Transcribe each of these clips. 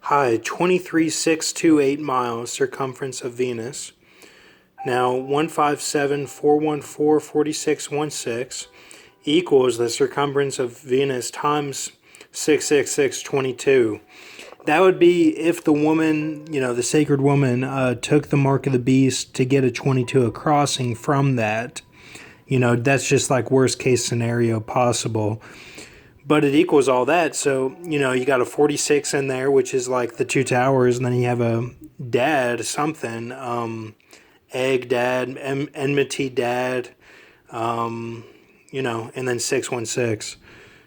Hi, 23,628 miles circumference of Venus. Now, 157,414,4616 equals the circumference of Venus times 66622. That would be if the woman, the sacred woman, took the mark of the beast to get a 22 a crossing from that. That's just like worst case scenario possible. But it equals all that. So, you got a 46 in there, which is like the two towers. And then you have a dad, something, egg dad, enmity dad, and then 616.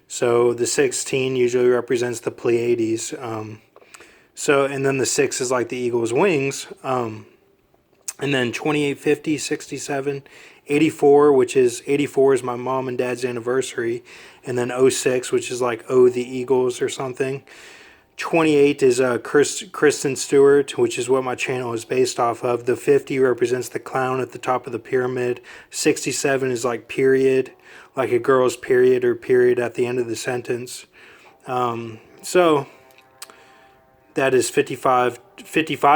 So the 16 usually represents the Pleiades. And then the 6 is like the eagle's wings. And then 28, 50, 67, 84, which is 84 is my mom and dad's anniversary. And then 06, which is like the Eagles or something. 28 is Kristen Stewart, which is what my channel is based off of. The 50 represents the clown at the top of the pyramid. 67 is like period, like a girl's period or period at the end of the sentence. So that is 55,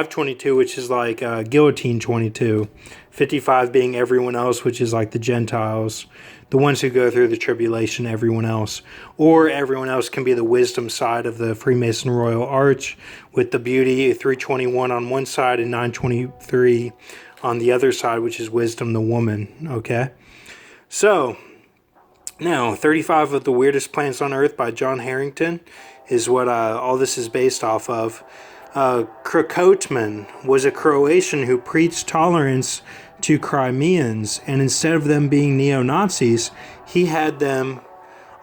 22, which is like guillotine 22. 55 being everyone else, which is like the Gentiles, the ones who go through the tribulation, everyone else. Or everyone else can be the wisdom side of the Freemason Royal Arch, with the beauty 321 on one side and 923 on the other side, which is wisdom, the woman. Okay? So, now, 35 of the Weirdest Plants on Earth by John Harrington is what all this is based off of. Krakoatmon was a Croatian who preached tolerance to Crimeans, and instead of them being neo-Nazis, he had them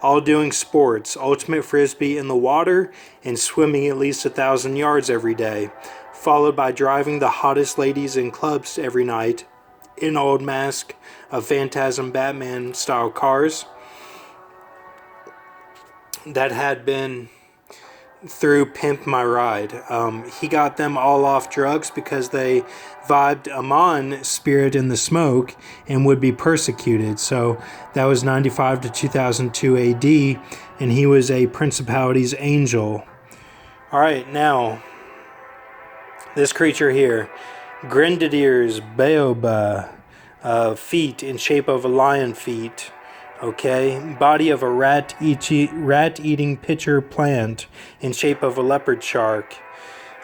all doing sports, ultimate frisbee in the water and swimming at least 1,000 yards every day, followed by driving the hottest ladies in clubs every night in old mask of Phantasm Batman style cars that had been through Pimp My Ride. He got them all off drugs because they vibed Amon spirit in the smoke and would be persecuted. So that was 95 to 2002 AD, and he was a principality's angel. All right, now this creature here, Grenadier's Baoba, feet in shape of a lion feet. Okay, body of a rat-eating pitcher plant in shape of a leopard shark.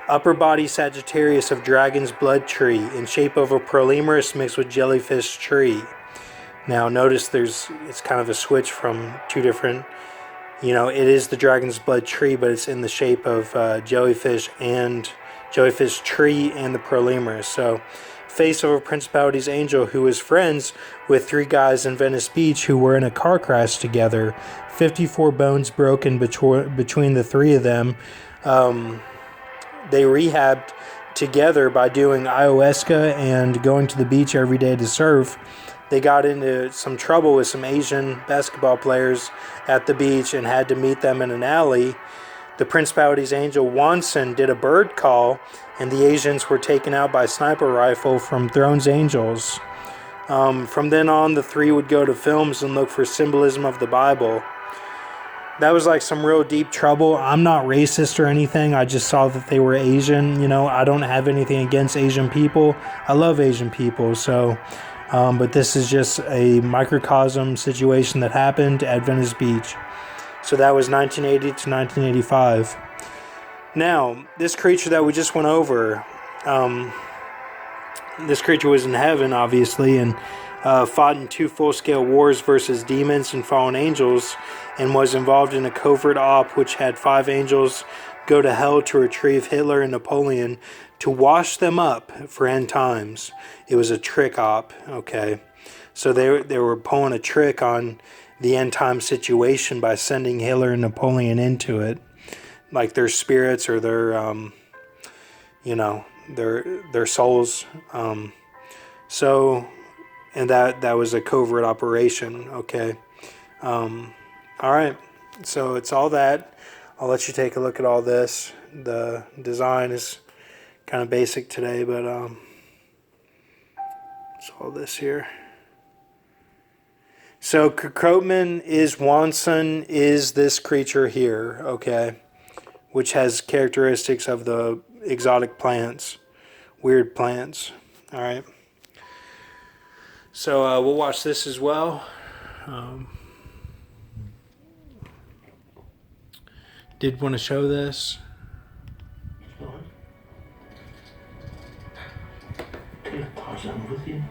Upper body Sagittarius of dragon's blood tree in shape of a prolemurus mixed with jellyfish tree. Now notice it's kind of a switch from two different, it is the dragon's blood tree, but it's in the shape of jellyfish tree and the prolemurus. So face of a principality's angel who was friends with three guys in Venice Beach who were in a car crash together. 54 bones broken between the three of them. They rehabbed together by doing ayahuasca and going to the beach every day to surf. They got into some trouble with some Asian basketball players at the beach and had to meet them in an alley. The principality's angel Juanson did a bird call, and the Asians were taken out by a sniper rifle from Throne's angels. From then on, the three would go to films and look for symbolism of the Bible. That was like some real deep trouble. I'm not racist or anything. I just saw that they were Asian. I don't have anything against Asian people. I love Asian people. So, but this is just a microcosm situation that happened at Venice Beach. So that was 1980 to 1985. Now, this creature that we just went over, this creature was in heaven, obviously, and fought in 2 full-scale wars versus demons and fallen angels, and was involved in a covert op which had 5 angels go to hell to retrieve Hitler and Napoleon to wash them up for end times. It was a trick op, okay? So they were pulling a trick on the end time situation by sending Hitler and Napoleon into it, like their spirits or their their souls. And that was a covert operation. Okay. All right. So it's all that. I'll let you take a look at all this. The design is kind of basic today, but it's all this here. So Krakoatmon is Juanson is this creature here, okay? which has characteristics of the exotic plants, weird plants. All right. So we'll watch this as well. Did want to show this. Take Tarzan with you.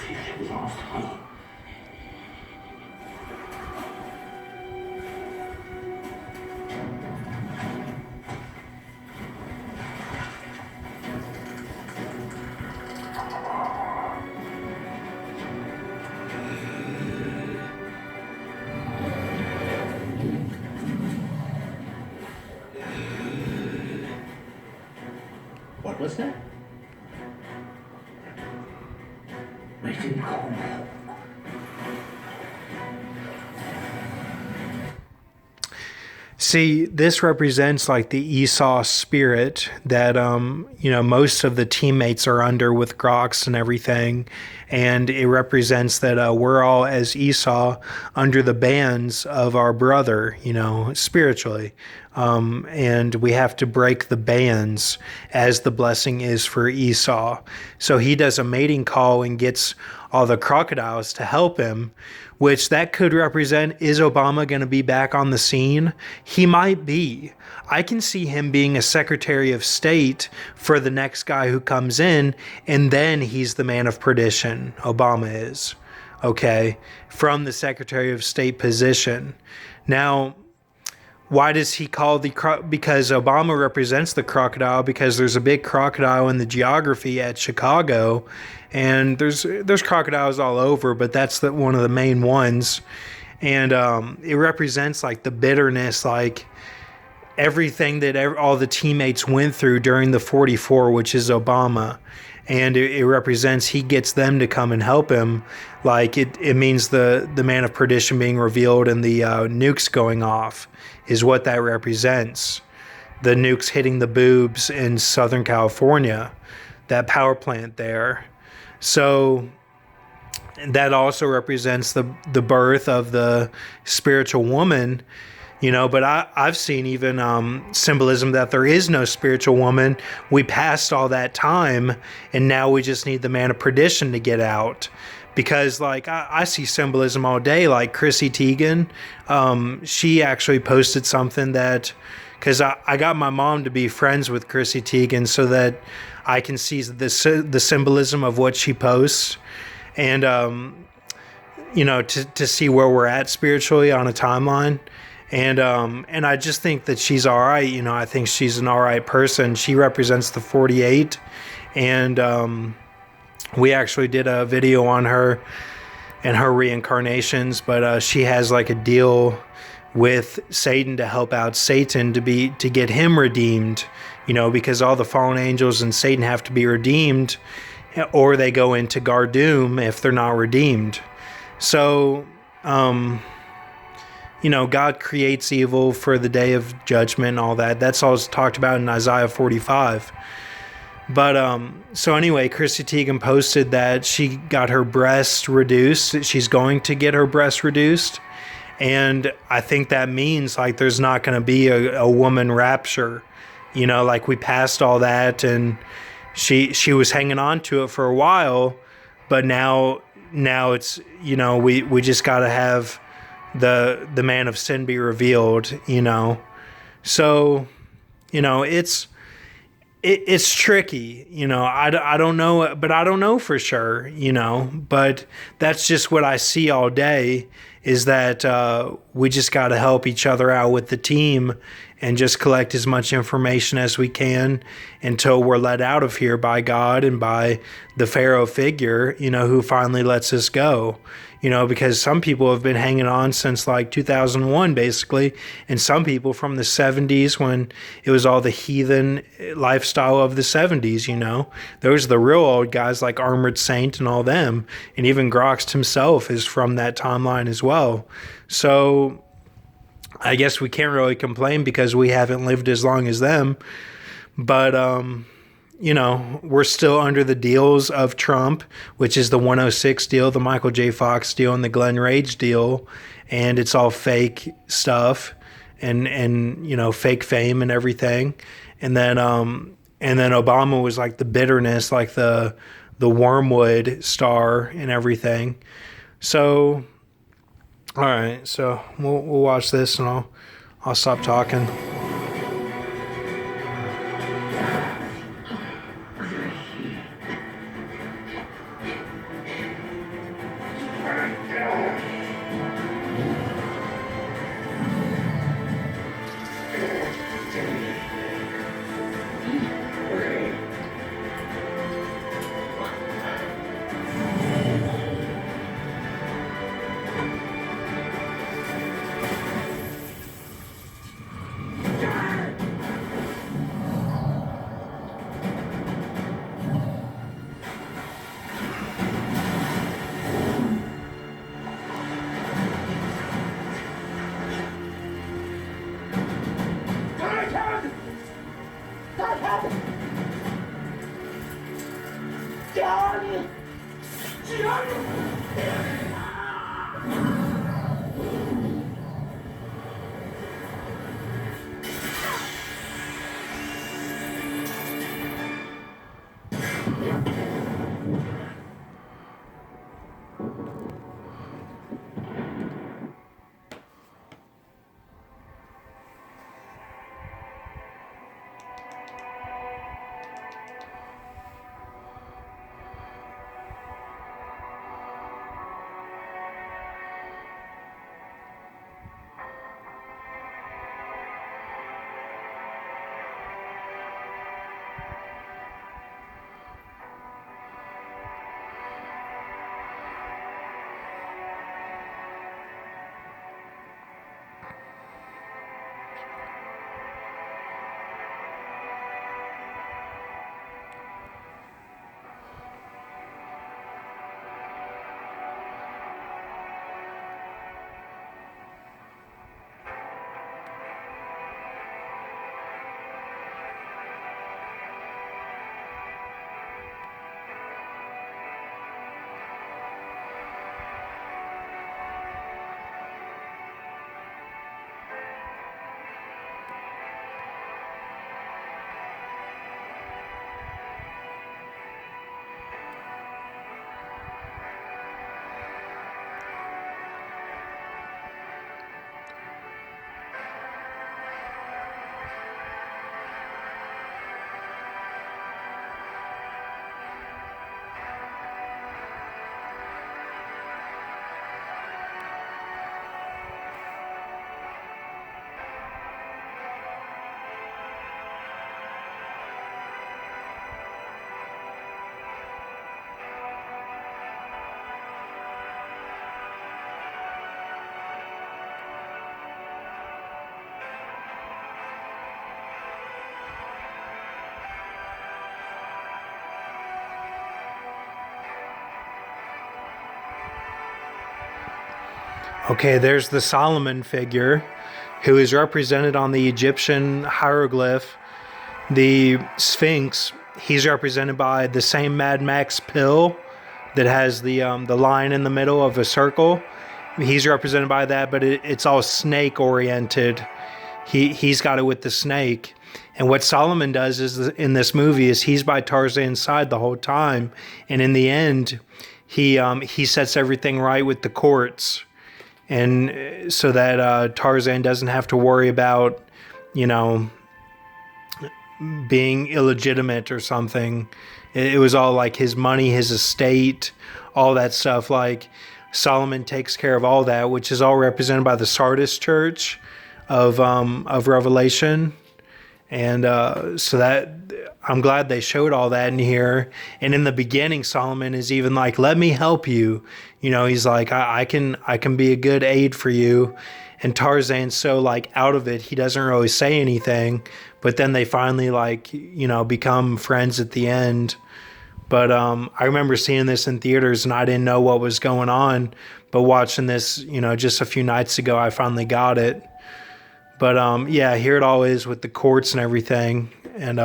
He was after me. What was that? Make him come. See, this represents like the Esau spirit that, most of the teammates are under with Grox and everything. And it represents that we're all, as Esau, under the bands of our brother, spiritually. And we have to break the bands as the blessing is for Esau. So he does a mating call and gets all the crocodiles to help him, which that could represent, is Obama going to be back on the scene? He might be. I can see him being a Secretary of State for the next guy who comes in, and then he's the man of perdition. Obama is. Okay? From the Secretary of State position. Now, why does he call because Obama represents the crocodile, because there's a big crocodile in the geography at Chicago, and there's crocodiles all over, but that's one of the main ones. And it represents like the bitterness, like everything that all the teammates went through during the 44, which is Obama. And it represents he gets them to come and help him. Like it means the man of perdition being revealed and the nukes going off is what that represents. The nukes hitting the boobs in Southern California, that power plant there. So that also represents the birth of the spiritual woman, but I've seen even symbolism that there is no spiritual woman. We passed all that time, and now we just need the man of perdition to get out. Because like I see symbolism all day, like Chrissy Teigen, she actually posted something that, because I got my mom to be friends with Chrissy Teigen so that I can see the symbolism of what she posts, and to see where we're at spiritually on a timeline. And I just think that she's all right. I think she's an all right person. She represents the 48, and we actually did a video on her and her reincarnations, but she has like a deal with Satan to help out Satan to get him redeemed, because all the fallen angels and Satan have to be redeemed, or they go into Gardoom if they're not redeemed. So, God creates evil for the day of judgment and all that. That's all talked about in Isaiah 45. But so anyway, Chrissy Teigen posted that she got her breast reduced. She's going to get her breast reduced. And I think that means like there's not going to be a woman rapture. Like we passed all that, and she was hanging on to it for a while, but now it's, we just got to have the man of sin be revealed, So, it's tricky, I don't know, but I don't know for sure, but that's just what I see all day, is that we just got to help each other out with the team and just collect as much information as we can until we're let out of here by God and by the Pharaoh figure, who finally lets us go. Because some people have been hanging on since like 2001, basically, and some people from the 70s when it was all the heathen lifestyle of the 70s, Those are the real old guys like Armored Saint and all them, and even Grox himself is from that timeline as well. So I guess we can't really complain because we haven't lived as long as them, but we're still under the deals of Trump, which is the 106 deal, the Michael J. Fox deal, and the Glenn Rage deal, and it's all fake stuff. and you know, fake fame and everything. And then Obama was like the bitterness, like the wormwood star and everything. So all right, so we'll watch this and I'll stop talking. Okay, there's the Solomon figure, who is represented on the Egyptian hieroglyph. The Sphinx, he's represented by the same Mad Max pill that has the line in the middle of a circle. He's represented by that, but it's all snake oriented. He's got it with the snake. And what Solomon does is in this movie is he's by Tarzan's side the whole time, and in the end, he sets everything right with the courts, and so that Tarzan doesn't have to worry about, you know, being illegitimate or something. It was all like his money, his estate, all that stuff. Like Solomon takes care of all that, which is all represented by the Sardis Church of Revelation. And so that I'm glad they showed all that in here. And in the beginning, Solomon is even like, "Let me help you." You know, he's like, I can be a good aid for you." And Tarzan's so like out of it, he doesn't really say anything. But then they finally like, you know, become friends at the end. But I remember seeing this in theaters and I didn't know what was going on. But watching this, you know, just a few nights ago, I finally got it. But yeah, here it all is with the courts and everything. And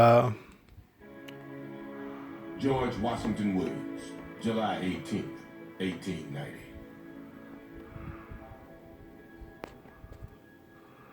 George Washington Williams, July 18th, 1890.